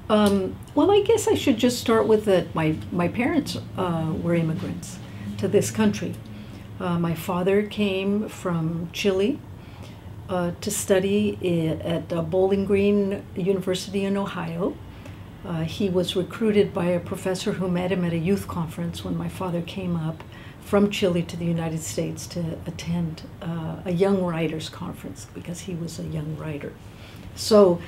Well, I guess I should just start with that. My parents were immigrants to this country. My father came from Chile to study at Bowling Green University in Ohio. He was recruited by a professor who met him at a youth conference when my father came up from Chile to the United States to attend a young writers conference because he was a young writer. So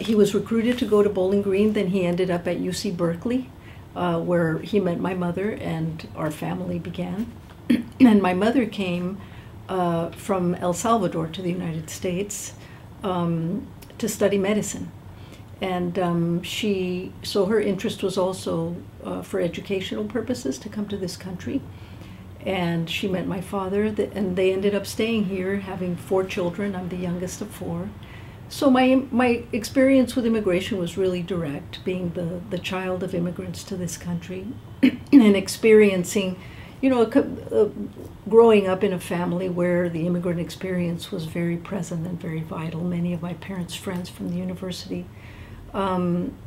he was recruited to go to Bowling Green. Then he ended up at UC Berkeley, where he met my mother and our family began. And my mother came from El Salvador to the United States to study medicine. And so her interest was also for educational purposes to come to this country. And she met my father, and they ended up staying here, having 4 children. I'm the youngest of 4. So my experience with immigration was really direct, being the child of immigrants to this country and experiencing, growing up in a family where the immigrant experience was very present and very vital. Many of my parents' friends from the university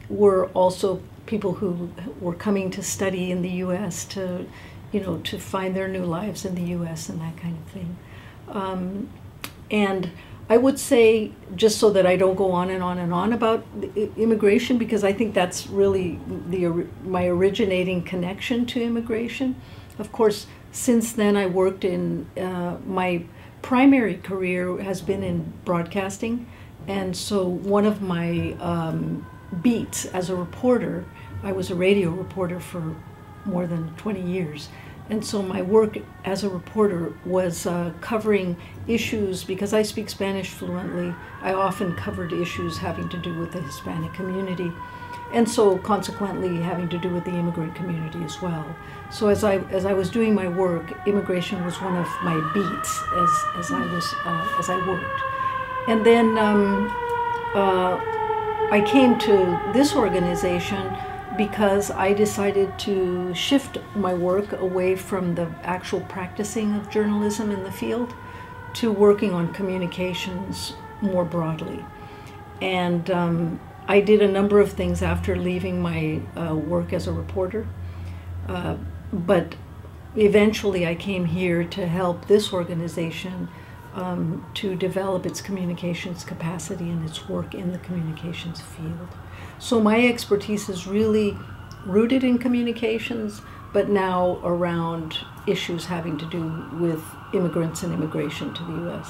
were also people who were coming to study in the U.S. to find their new lives in the U.S. and that kind of thing. And I would say, just so that I don't go on and on and on about immigration, because I think that's really my originating connection to immigration. Of course, since then I worked in, my primary career has been in broadcasting. And so one of my beats as a reporter, I was a radio reporter for more than 20 years. And so my work as a reporter was covering issues, because I speak Spanish fluently, I often covered issues having to do with the Hispanic community, and so consequently having to do with the immigrant community as well. So as I was doing my work, immigration was one of my beats as I worked. And then I came to this organization because I decided to shift my work away from the actual practicing of journalism in the field to working on communications more broadly. And I did a number of things after leaving my work as a reporter, but eventually I came here to help this organization to develop its communications capacity and its work in the communications field. So my expertise is really rooted in communications, but now around issues having to do with immigrants and immigration to the U.S.